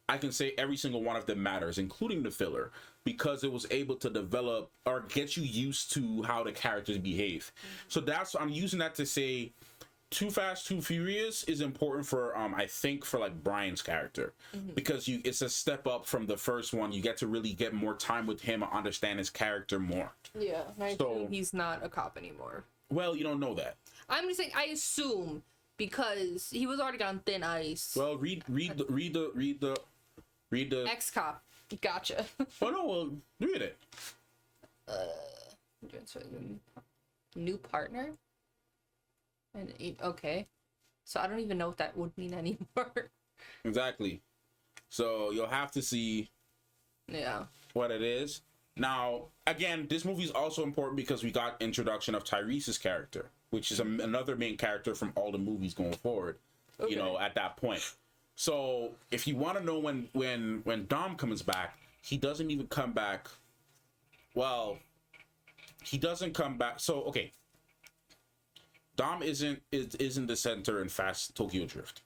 I can say every single one of them matters, including the filler, because it was able to develop or get you used to how the characters behave. So that's, I'm using that to say Too Fast, Too Furious is important for I think for like Brian's character, because it's a step up from the first one. You get to really get more time with him and understand his character more. Yeah, I assume he's not a cop anymore. Well, you don't know that. I'm just saying, I assume, because he was already on thin ice. Well, read the Ex-cop. Gotcha. Oh no, well, read it. New partner. And okay, so I don't even know what that would mean anymore. Exactly. So you'll have to see what it is. Now, again, this movie is also important because we got introduction of Tyrese's character, which is another main character from all the movies going forward. You know, at that point. So if you want to know when Dom comes back, he doesn't even come back. Well, he doesn't come back. So okay, Dom isn't the center in Fast Tokyo Drift.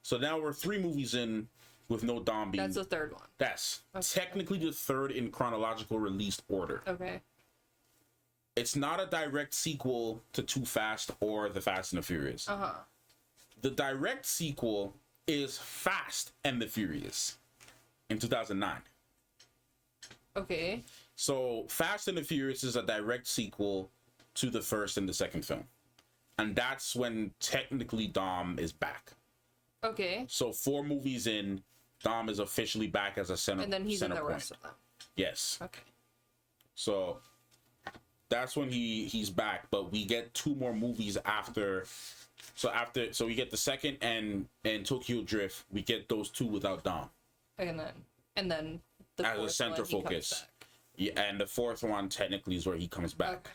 So now we're 3 movies in with no Dom being. That's the third one. That's technically the third in chronological released order. Okay. It's not a direct sequel to Too Fast or The Fast and the Furious. The direct sequel is Fast and the Furious in 2009. Okay. So Fast and the Furious is a direct sequel to the first and the second film. And that's when technically Dom is back. Okay. So 4 movies in, Dom is officially back as a center. And then he's in the point. rest of them. Yes. Okay. So that's when he's back, but we get 2 more movies after. So we get the second and Tokyo Drift. We get those 2 without Dom. And then the as a center focus. Yeah, and the 4th one technically is where he comes back. Okay.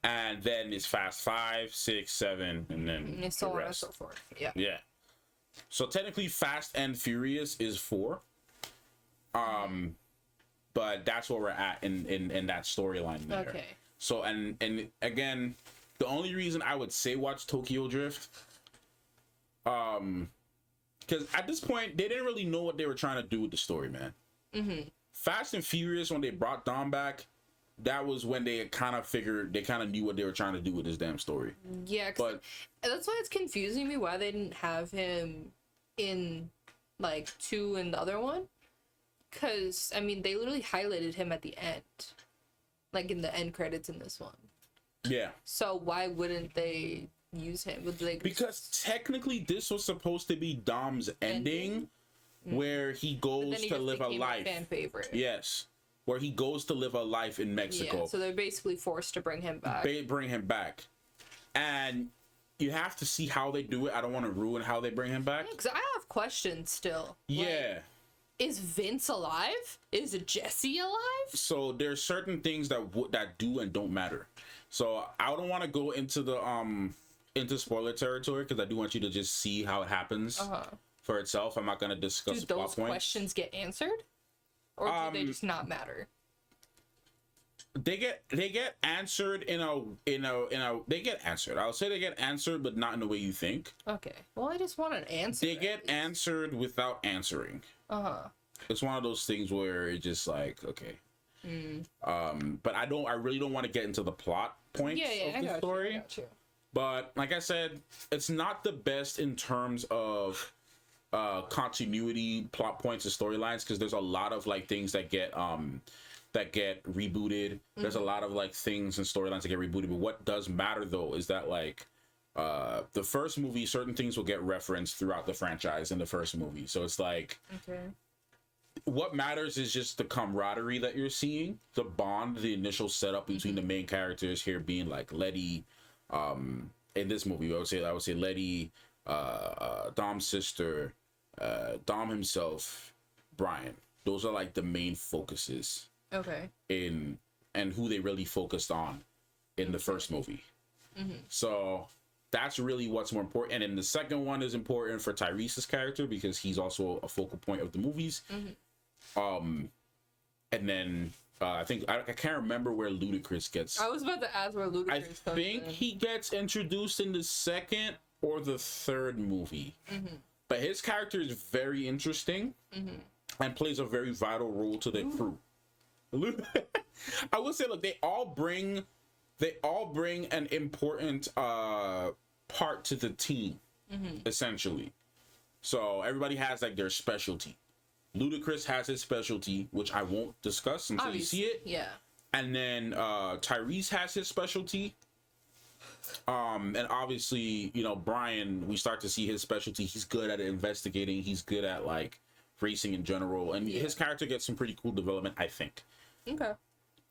And then it's Fast 5, 6, 7, and then and so the on and rest. so forth. Yeah. Yeah. So technically Fast and Furious is 4. But that's where we're at in that storyline there. Okay. So and again, the only reason I would say watch Tokyo Drift, because at this point they didn't really know what they were trying to do with the story, man. Fast and Furious, when they brought Dom back, that was when they kind of knew what they were trying to do with this damn story. Yeah, but that's why it's confusing me why they didn't have him in like 2 and the other one. Because, I mean, they literally highlighted him at the end. Like in the end credits in this one. Yeah. So why wouldn't they use him? Because technically this was supposed to be Dom's ending where he goes to live a life. Fan favorite. Yes. Where he goes to live a life in Mexico. Yeah, so they're basically forced to bring him back. Bring him back. And you have to see how they do it. I don't want to ruin how they bring him back. Because I have questions still. Yeah. Like, is Vince alive? Is Jesse alive? So there's certain things that do and don't matter. So I don't want to go into the into spoiler territory because I do want you to just see how it happens for itself. I'm not going to discuss do the plot those points. Questions get answered, or do they just not matter? They get answered they get answered. I'll say they get answered, but not in the way you think. Okay. Well, I just want an answer. They get answered without answering. It's one of those things where it's just like, okay. But I really don't want to get into the plot points of the story. I got you. But like I said, it's not the best in terms of continuity, plot points, and storylines, because there's a lot of like things that get rebooted. There's a lot of like things and storylines that get rebooted. But what does matter though is that like the first movie, certain things will get referenced throughout the franchise in the first movie. So it's like, what matters is just the camaraderie that you're seeing, the bond, the initial setup between the main characters here being like Letty. In this movie, I would say Letty, Dom's sister, Dom himself, Brian. Those are like the main focuses. Okay. And who they really focused on in the first movie. So that's really what's more important. And then the second one is important for Tyrese's character because he's also a focal point of the movies. And then I think I can't remember where Ludacris gets. I was about to ask where Ludacris I think he gets introduced in the second or the third movie. But his character is very interesting and plays a very vital role to the crew. I would say, look, they all bring an important part to the team, essentially. So everybody has like their specialty. Ludacris has his specialty, which I won't discuss until you see it. Yeah. And then Tyrese has his specialty. And obviously, you know, Brian, we start to see his specialty. He's good at investigating. He's good at like racing in general. And his character gets some pretty cool development, I think. Okay.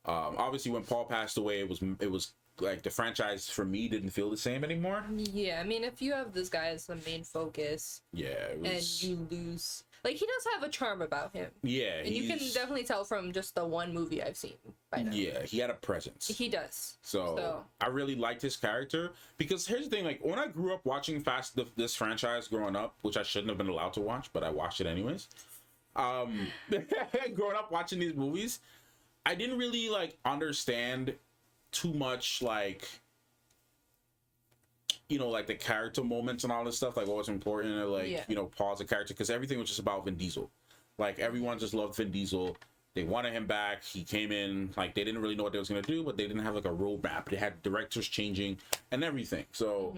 Obviously, when Paul passed away, it was like the franchise for me didn't feel the same anymore. Yeah, I mean, if you have this guy as the main focus, and you lose, like, he does have a charm about him. Yeah, and you can definitely tell from just the one movie I've seen by now. Yeah, he had a presence. He does. So I really liked his character because here's the thing: like when I grew up watching this franchise growing up, which I shouldn't have been allowed to watch, but I watched it anyways. Growing up watching these movies, I didn't really like understand too much like you know, like the character moments and all this stuff, like what was important, or like you know, pause the character, because everything was just about Vin Diesel. Like everyone just loved Vin Diesel. They wanted him back. He came in, like they didn't really know what they was gonna do, but they didn't have like a roadmap. They had directors changing and everything. So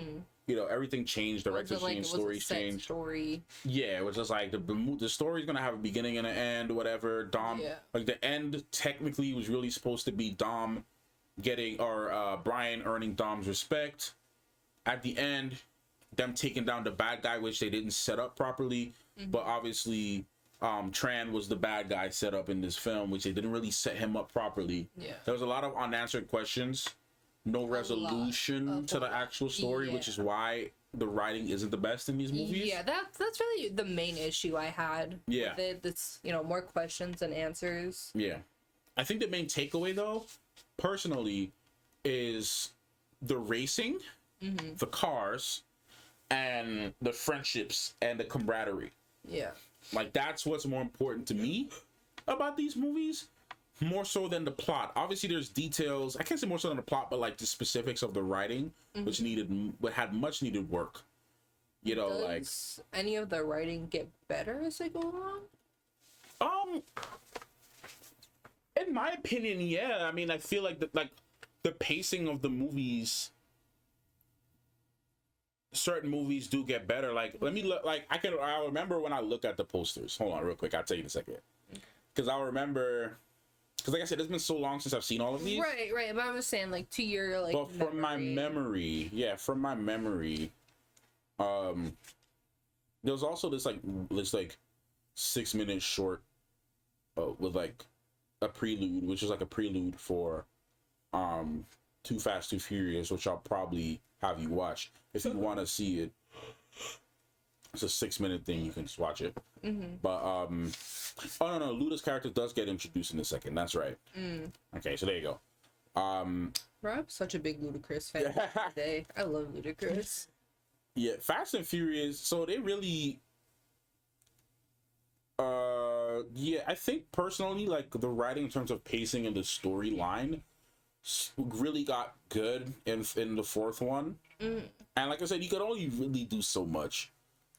you know, everything changed. Directors changed, stories changed. Story. Yeah, it was just like the story's gonna have a beginning and an end, whatever. Dom, like the end technically was really supposed to be Dom getting, or Brian earning Dom's respect. At the end, them taking down the bad guy, which they didn't set up properly, but obviously Tran was the bad guy set up in this film, which they didn't really set him up properly. There was a lot of unanswered questions, no resolution to the actual story, which is why the writing isn't the best in these movies. Yeah, that's really the main issue I had with it. It's, you know, more questions than answers. Yeah. I think the main takeaway, though, personally, is the racing, the cars, and the friendships and the camaraderie. Yeah. Like, that's what's more important to me about these movies, more so than the plot. Obviously, there's details. I can't say more so than the plot, but like the specifics of the writing, which had much needed work. You know, Does any of the writing get better as they go along? In my opinion, yeah. I mean, I feel like the pacing of the movies, certain movies do get better. Like, let me look. Like, I remember when I look at the posters. Hold on, real quick. I'll tell you in a second. Because I remember. Because like I said, it's been so long since I've seen all of these. Right. But I was saying, like, to your, like, but from my memory, there was also this 6-minute short with like a prelude, which is like a prelude for Too Fast, Too Furious, which I'll probably have you watch if you want to see it. It's a 6-minute thing, you can just watch it. But oh no, Luda's character does get introduced in a second. That's right. Okay, so there you go. Bro, I'm such a big Ludacris fan today. I love Ludacris. Yeah, Fast and Furious. So they really, yeah, I think personally, like the writing in terms of pacing and the storyline really got good in the fourth one. And like I said, you could only really do so much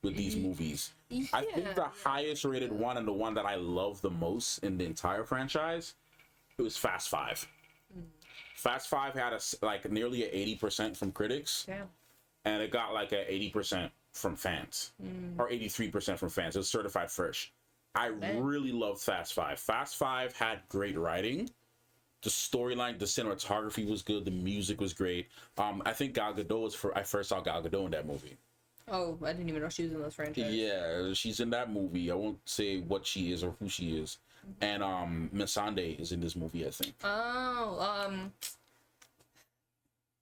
with these movies. I think the highest rated one, and the one that I love the most in the entire franchise, it was Fast 5. Fast 5 had nearly an 80% from critics. And it got like an 80% from fans, or 83% from fans. It was certified fresh. I really love Fast 5. Fast 5 had great writing. The storyline, the cinematography was good. The music was great. I think Gal Gadot I first saw Gal Gadot in that movie. Oh, I didn't even know she was in this franchise. Yeah, she's in that movie. I won't say what she is or who she is. And Missandei is in this movie, I think. Oh,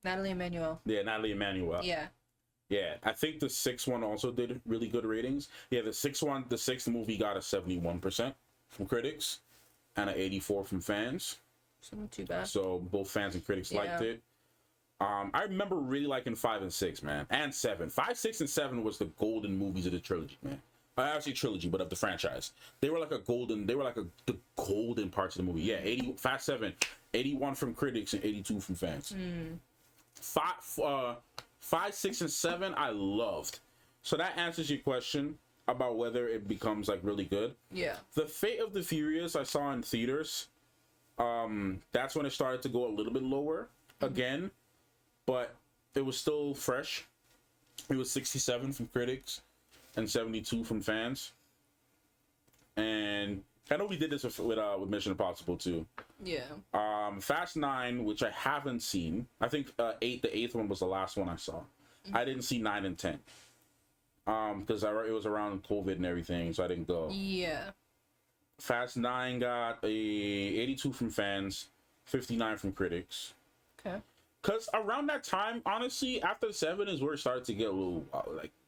Natalie Emmanuel. Yeah, Natalie Emmanuel. Yeah. Yeah, I think the sixth one also did really good ratings. Yeah, the sixth movie got a 71% from critics and an 84% from fans. So not too bad. So both fans and critics liked it. I remember really liking 5 and 6, man, and 7. 5, 6, and 7 was the golden movies of the trilogy, man. Actually, trilogy, but of the franchise. They were like the golden parts of the movie. Yeah, Fast 7, 81 from critics and 82 from fans. 5, 6, and 7, I loved. So that answers your question about whether it becomes like really good. Yeah. The Fate of the Furious I saw in theaters. That's when it started to go a little bit lower again, but it was still fresh. It was 67 from critics and 72 from fans. And I know we did this with Mission Impossible too. Yeah. Fast 9, which I haven't seen. I think the 8th one was the last one I saw. I didn't see 9 and 10. Because it was around COVID and everything, so I didn't go. Yeah. Fast 9 got a 82 from fans, 59 from critics. Okay. Because around that time, honestly, after 7 is where it started to get a little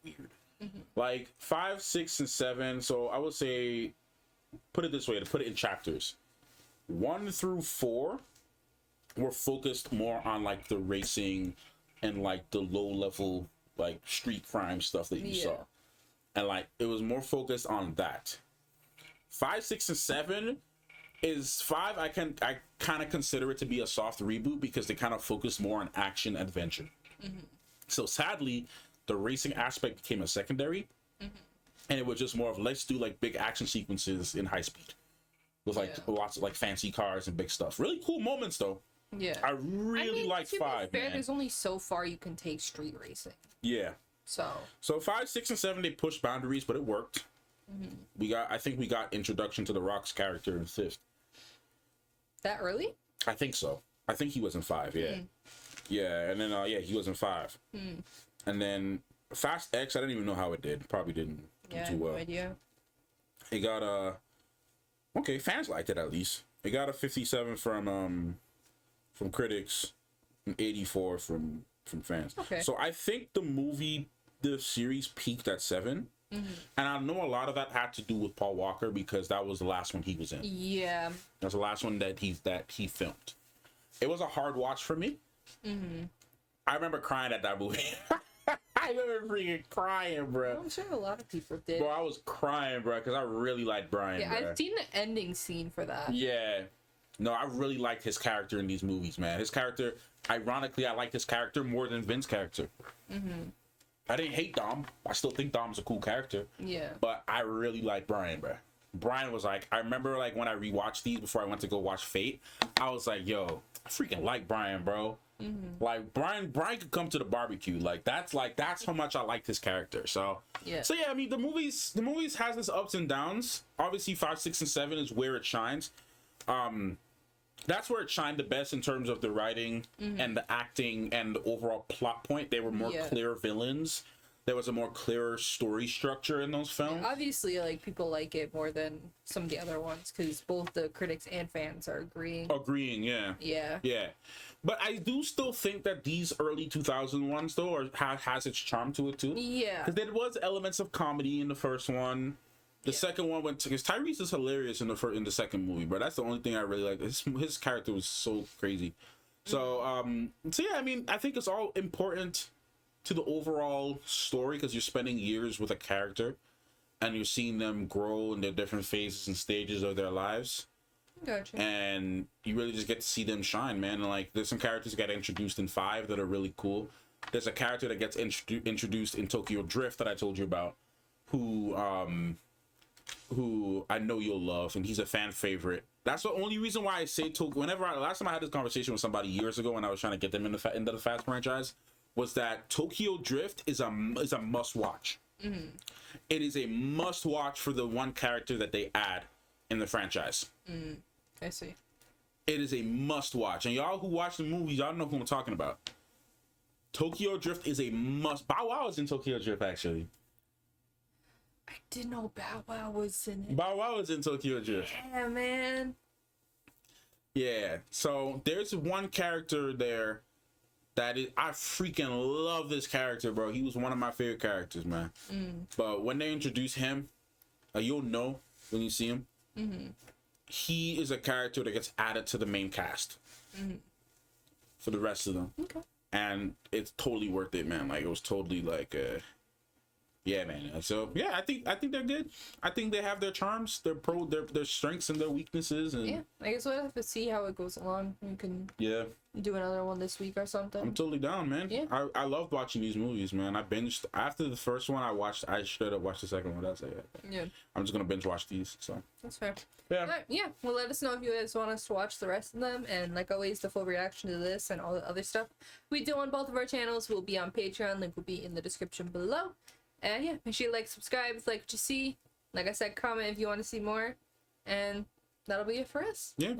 weird. Like 5, 6, and 7. So I would say, put it this way, to put it in chapters. 1 through 4 were focused more on like the racing and like the low level like street crime stuff that you saw. And like it was more focused on that. 5, 6, and 7 is 5. I kind of consider it to be a soft reboot because they kind of focus more on action adventure. So sadly, the racing aspect became a secondary, and it was just more of let's do like big action sequences in high speed with like lots of like fancy cars and big stuff. Really cool moments though. Yeah, I really like to be 5. fair, Man. there's only so far you can take street racing. Yeah. So 5, 6, and 7 they pushed boundaries, but it worked. I think we got introduction to The Rock's character in 5th. That early? I think so. I think he was in 5. Yeah. Yeah, and then he was in 5. And then Fast X, I didn't even know how it did. Probably didn't do too well. No idea. It got okay, fans liked it at least. It got a 57 from critics and 84 from fans. Okay. So I think the series peaked at 7. And I know a lot of that had to do with Paul Walker because that was the last one he was in. Yeah. That was the last one that he filmed. It was a hard watch for me. I remember crying at that movie. I remember freaking crying, bro. I'm sure a lot of people did. Bro, I was crying, bro, because I really liked Brian. Yeah, bro. I've seen the ending scene for that. Yeah. No, I really liked his character in these movies, man. His character, ironically, I liked his character more than Vince's character. I didn't hate Dom. I still think Dom's a cool character. Yeah. But I really like Brian, bro. Brian was like, I remember like when I rewatched these before I went to go watch Fate, I was like, yo, I freaking like Brian, bro. Like Brian could come to the barbecue. That's how much I liked his character. So yeah, I mean the movies has its ups and downs. Obviously 5, 6, and 7 is where it shines. That's where it shined the best in terms of the writing and the acting and the overall plot point. They were more clear villains. There was a more clearer story structure in those films. Yeah, obviously, like people like it more than some of the other ones because both the critics and fans are agreeing. Yeah. Yeah. Yeah. But I do still think that these early 2000 ones though has its charm to it too. Yeah. Because there was elements of comedy in the first one. The second one went because Tyrese is hilarious in the second movie, but that's the only thing I really like. His character was so crazy. So yeah, I mean, I think it's all important to the overall story because you're spending years with a character and you're seeing them grow in their different phases and stages of their lives. Gotcha. And you really just get to see them shine, man. And like, there's some characters that get introduced in 5 that are really cool. There's a character that gets introduced in Tokyo Drift that I told you about, who I know you'll love, and he's a fan favorite. That's the only reason why I say Tokyo. Last time I had this conversation with somebody years ago when I was trying to get them into the Fast franchise, was that Tokyo Drift is a must watch. It is a must watch for the one character that they add in the franchise. I see. It is a must watch, and y'all who watch the movies, y'all know who I'm talking about. Tokyo Drift is a must. Bow Wow is in Tokyo Drift, actually. I didn't know Bow Wow was in it. Bow Wow is in Tokyo Drift. Yeah, man. Yeah, so there's one character there that is, I freaking love this character, bro. He was one of my favorite characters, man. But when they introduce him, you'll know when you see him. He is a character that gets added to the main cast for the rest of them. Okay. And it's totally worth it, man. Like, it was totally like yeah, man. So yeah, I think they're good. I think they have their charms, their strengths and their weaknesses, and yeah, I guess we'll have to see how it goes along. We can do another one this week or something. I'm totally down, man. Yeah. I love watching these movies, man. I binged after the first one. I straight up watched the second one. That's it. Yeah. I'm just gonna binge watch these. So that's fair. Yeah. All right, yeah. Well, let us know if you guys want us to watch the rest of them, and like always, the full reaction to this and all the other stuff we do on both of our channels will be on Patreon. Link will be in the description below. And yeah, make sure you like, subscribe, like what you see. Like I said, comment if you want to see more. And that'll be it for us. Yeah.